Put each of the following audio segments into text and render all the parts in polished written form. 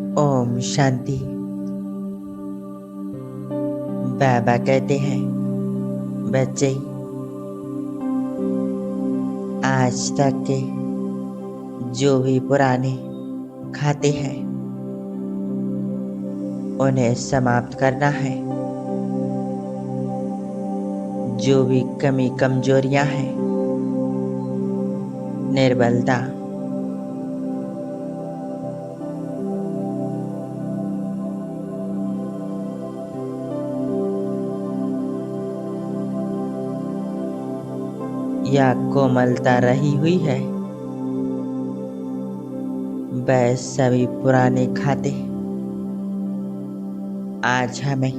ओम शांति। बाबा कहते हैं, बच्चे, आज तक के जो भी पुराने खाते हैं उन्हें समाप्त करना है। जो भी कमी कमजोरियां हैं, निर्बलता, या कोमलता रही हुई है, वह सभी पुराने खाते आज हमें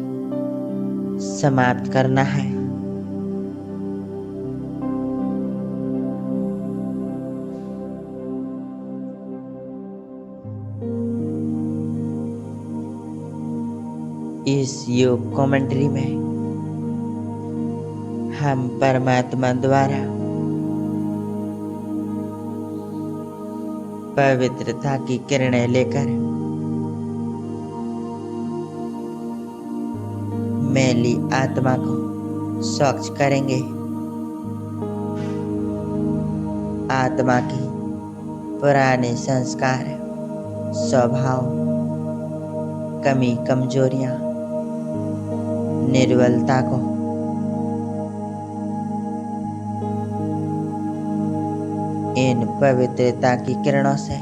समाप्त करना है। इस योग कमेंट्री में हम परमात्मा द्वारा पवित्रता की किरणें लेकर मैली आत्मा को स्वच्छ करेंगे। आत्मा की पुराने संस्कार, स्वभाव, कमी कमजोरियां, निर्बलता को इन पवित्रता की किरणों से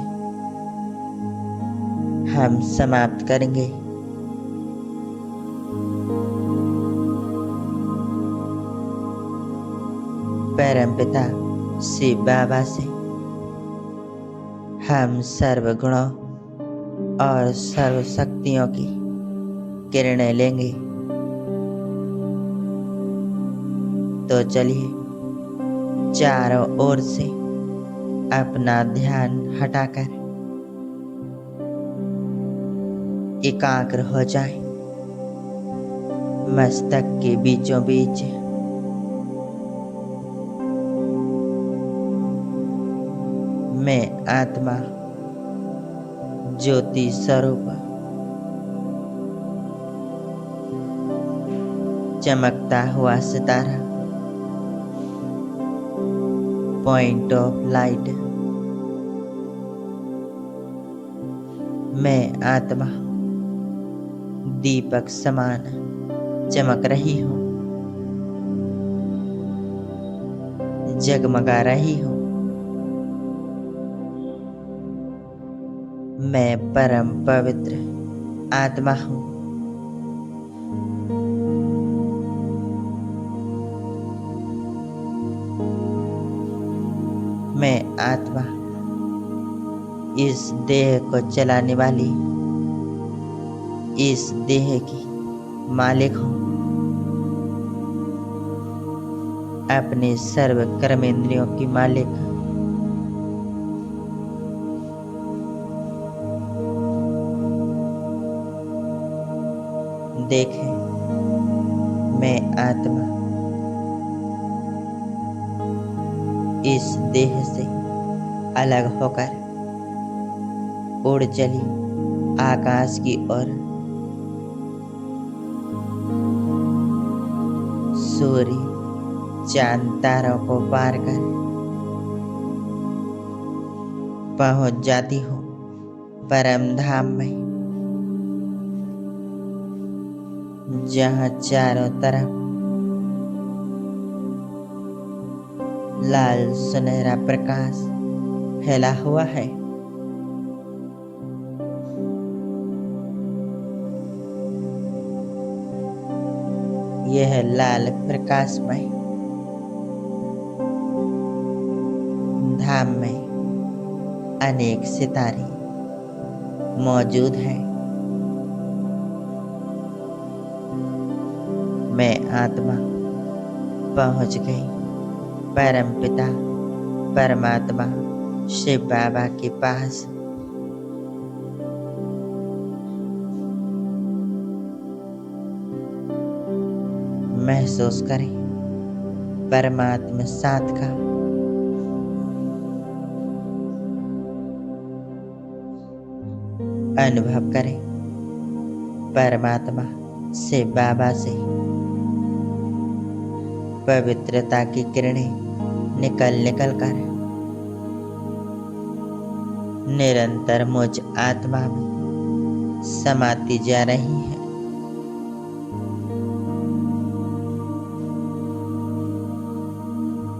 हम समाप्त करेंगे। परमपिता शिव बाबा से हम सर्व गुणों और सर्व शक्तियों की किरणें लेंगे। तो चलिए चारों ओर से अपना ध्यान हटाकर एकाग्र हो जाएं। मस्तक के बीचों बीच मैं आत्मा ज्योति स्वरूप चमकता हुआ सितारा, पॉइंट ऑफ लाइट, मैं आत्मा दीपक समान चमक रही हूँ, जगमगा रही हूँ। मैं परम पवित्र आत्मा हूँ। मैं आत्मा इस देह को चलाने वाली, इस देह की मालिक हूँ। अपने सर्व कर्मेंद्रियों की मालिक। देखें, मैं आत्मा इस देह से अलग होकर उड़ चली आकाश की ओर। सूर्य चांद तारों को पार कर पहुंच जाती हूँ परम धाम में, जहाँ चारों तरफ लाल सुनहरा प्रकाश फैला हुआ है। यह लाल प्रकाशमय धाम में अनेक सितारे मौजूद हैं। मैं आत्मा पहुंच गई परम पिता परमात्मा शिव बाबा के पास। महसूस करें परमात्मा साथ का। अनुभव करें परमात्मा से, बाबा से पवित्रता की किरणें निकल निकल कर निरंतर मुझ आत्मा में समाती जा रही है।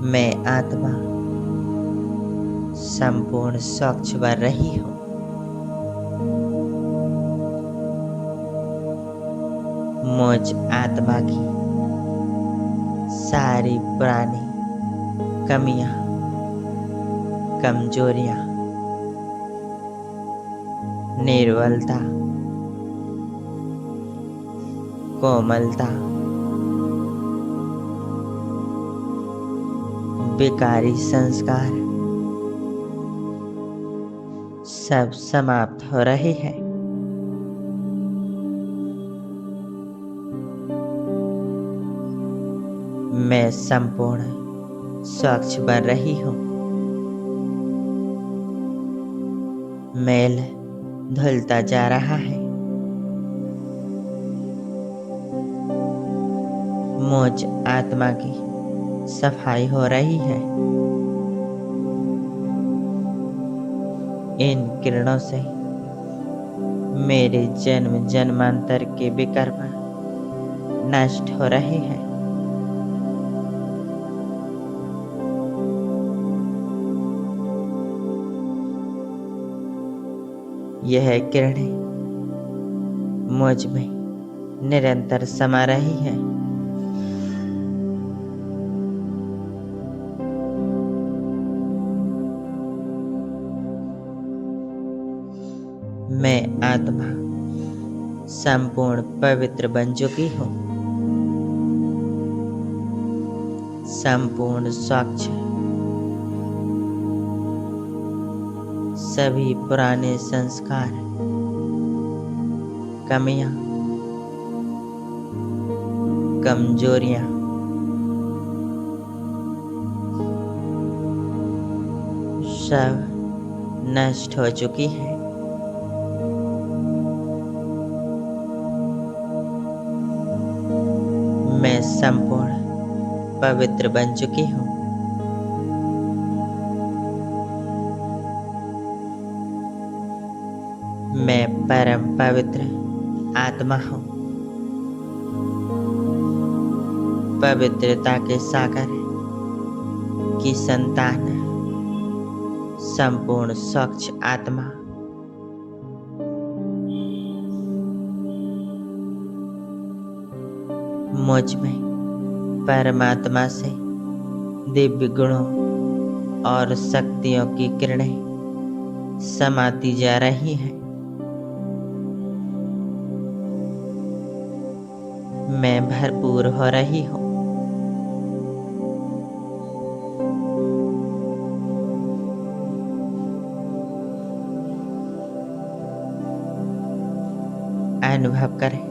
मैं आत्मा संपूर्ण स्वच्छ बन रही हूँ। मुझ आत्मा की सारी पुरानी कमियां, कमजोरियां, निर्बलता, कोमलता, विकारी संस्कार सब समाप्त हो रहे हैं। मैं संपूर्ण स्वच्छ बन रही हूँ। मैल धुलता जा रहा है। मुझ आत्मा की सफाई हो रही है। इन किरणों से मेरे जन्म जन्मांतर के विकर्म नष्ट हो रहे हैं। यह किरणें मुझ में निरंतर समा रही है। मैं आत्मा संपूर्ण पवित्र बन चुकी हूँ। संपूर्ण स्वच्छ। सभी पुराने संस्कार, कमियां, कमजोरियां सब नष्ट हो चुकी हैं। मैं संपूर्ण पवित्र बन चुकी हूँ। मैं परम पवित्र आत्मा हूँ। पवित्रता के सागर की संतान, संपूर्ण स्वच्छ आत्मा। मुझ में परमात्मा से दिव्य गुणों और शक्तियों की किरणें समाती जा रही हैं। मैं भरपूर हो रही हूँ। अनुभव करें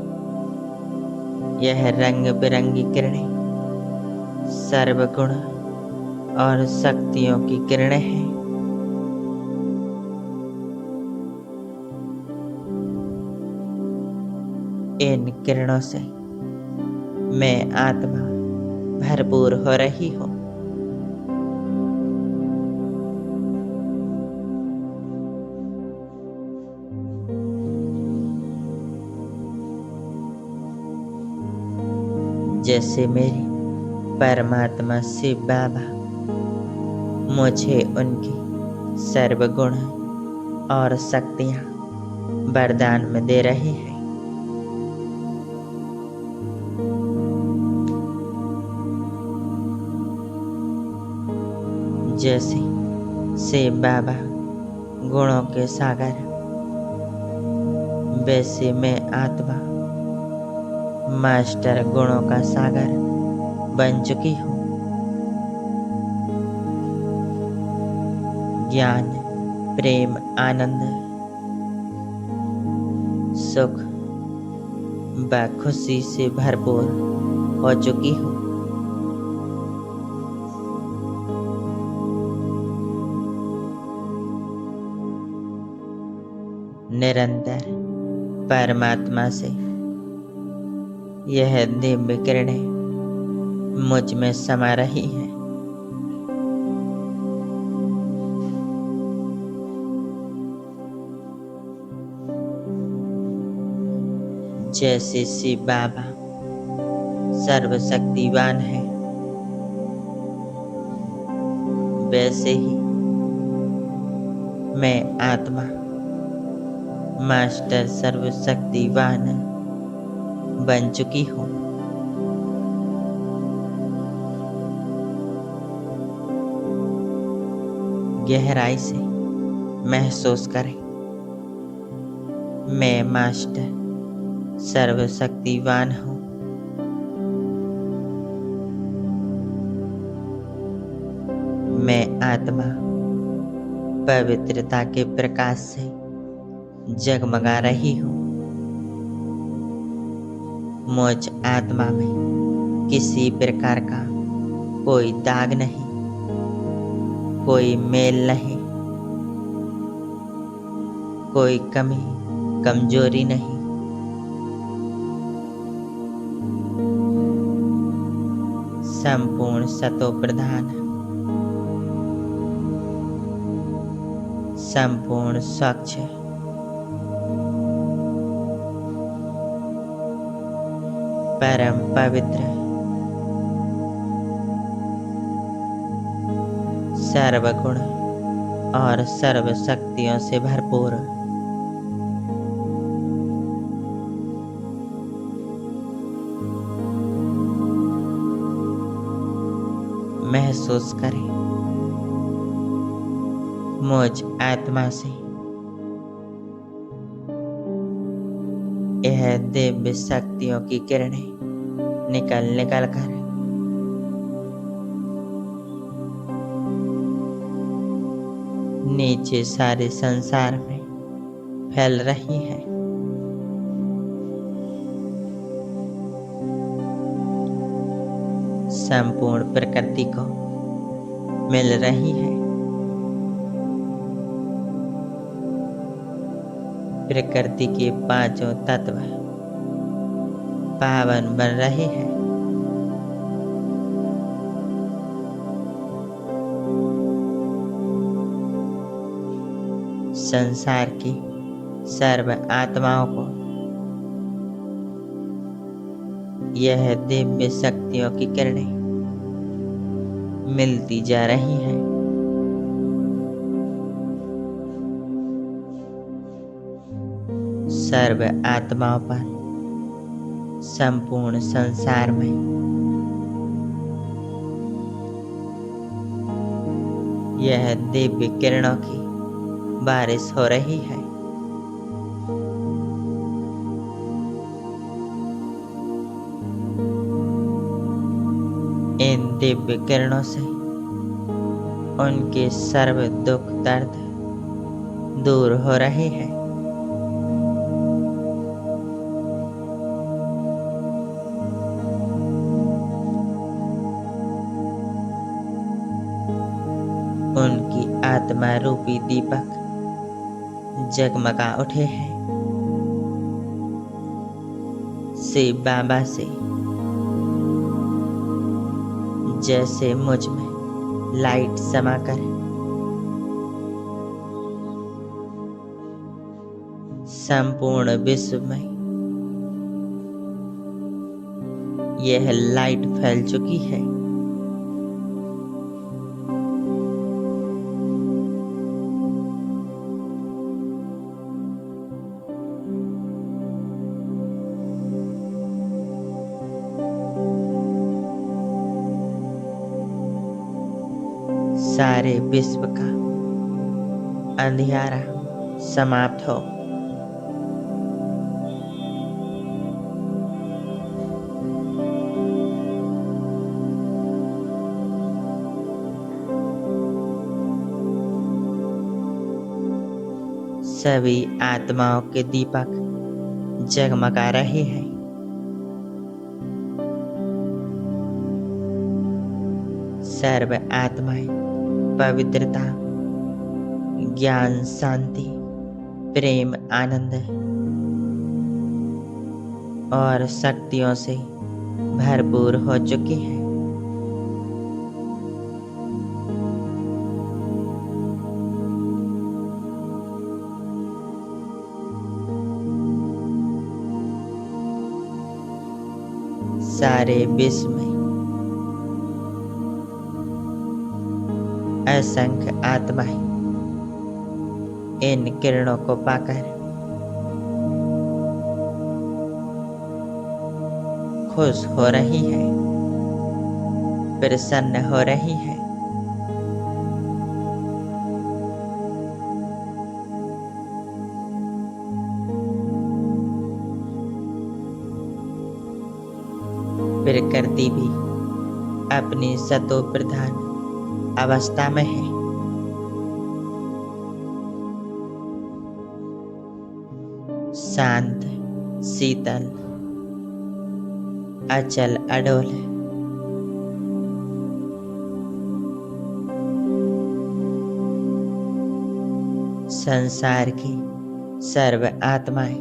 यह रंग बिरंगी किरणें सर्वगुण और शक्तियों की किरणें हैं। इन किरणों से मैं आत्मा भरपूर हो रही हूँ। जैसे मेरे परमात्मा शिव बाबा मुझे उनकी सर्वगुण और शक्तियाँ वरदान में दे रहे हैं। जैसे शिव बाबा गुणों के सागर, वैसे मैं आत्मा मास्टर गुणों का सागर बन चुकी हूँ। ज्ञान, प्रेम, आनंद, सुख व खुशी से भरपूर हो चुकी हूँ। निरंतर परमात्मा से यह दिव्य किरणें मुझ में समा रही हैं। जैसे शिव बाबा सर्वशक्तिवान है, वैसे ही मैं आत्मा मास्टर सर्वशक्तिवान बन चुकी हूँ। गहराई से महसूस करें, मैं मास्टर सर्वशक्तिवान हूँ। मैं आत्मा पवित्रता के प्रकाश से जगमगा रही हूँ। मुझ आत्मा में किसी प्रकार का कोई दाग नहीं, कोई मेल नहीं, कोई कमी कमजोरी नहीं। संपूर्ण सतो प्रधान, संपूर्ण स्वच्छ, परम पवित्र, सर्वगुण और सर्व शक्तियों से भरपूर। महसूस करें, मुझ आत्मा से यह दिव्य शक्तियों की किरणें निकल कर नीचे सारे संसार में फैल रही है। संपूर्ण प्रकृति को मिल रही है। प्रकृति के पांचों तत्व पावन बन रहे हैं। संसार की सर्व आत्माओं को यह दिव्य शक्तियों की किरणें मिलती जा रही हैं। सर्व आत्माओं पर संपूर्ण संसार में यह दिव्य किरणों की बारिश हो रही है। इन दिव्य किरणों से उनके सर्व दुख दर्द दूर हो रहे हैं। उनकी आत्मा रूपी दीपक जगमगा उठे हैं। शिव बाबा से जैसे मुझ में लाइट समाकर संपूर्ण विश्व में यह लाइट फैल चुकी है। सारे विश्व का अंधियारा समाप्त हो। सभी आत्माओं के दीपक जगमगा रहे हैं। सर्व आत्माएं पवित्रता, ज्ञान, शांति, प्रेम, आनंद और शक्तियों से भरपूर हो चुकी है। सारे विश्व में असंख्य आत्माएं इन किरणों को पाकर खुश हो रही है, प्रसन्न हो रही है। प्रकृति भी अपनी सतो प्रधान अवस्था में है। शांत, शीतल, अचल, अडोल। संसार की सर्व आत्माएं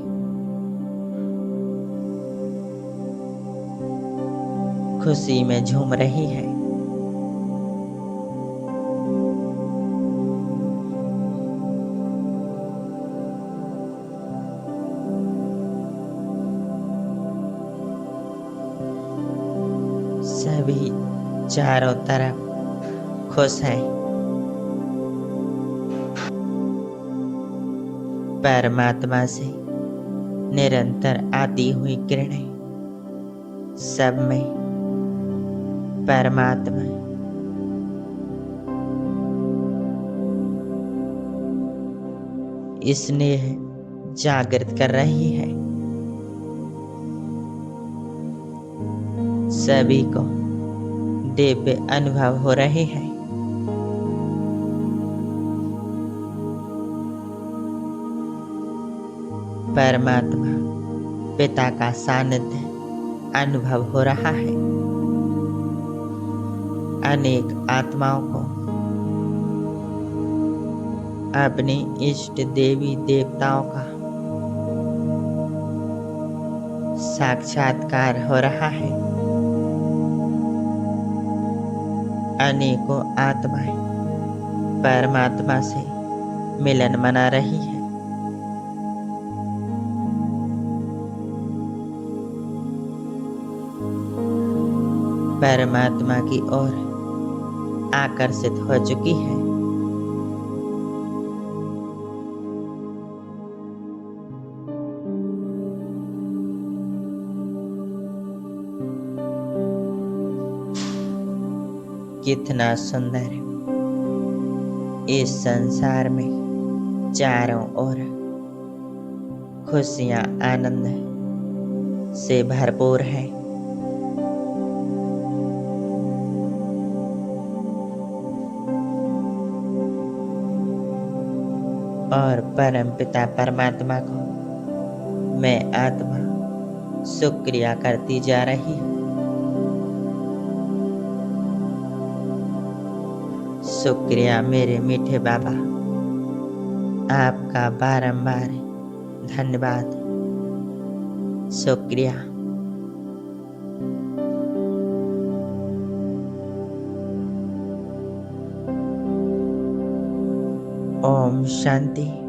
खुशी में झूम रही है। सभी चारों तरफ खुश हैं। परमात्मा से निरंतर आती हुई किरणें सब में परमात्मा स्नेह जागृत कर रही है। सभी को दिव्य अनुभव हो रहे हैं। परमात्मा पिता का सानिध्य अनुभव हो रहा है। अनेक आत्माओं को अपने इष्ट देवी देवताओं का साक्षात्कार हो रहा है। अनेकों आत्माएं परमात्मा से मिलन मना रही है। परमात्मा की ओर आकर्षित हो चुकी है। कितना सुंदर इस संसार में चारों ओर खुशियां आनंद से भरपूर है। और परम पिता परमात्मा को मैं आत्मा शुक्रिया करती जा रही हूँ। शुक्रिया मेरे मीठे बाबा, आपका बारंबार धन्यवाद। शुक्रिया। ओम शांति।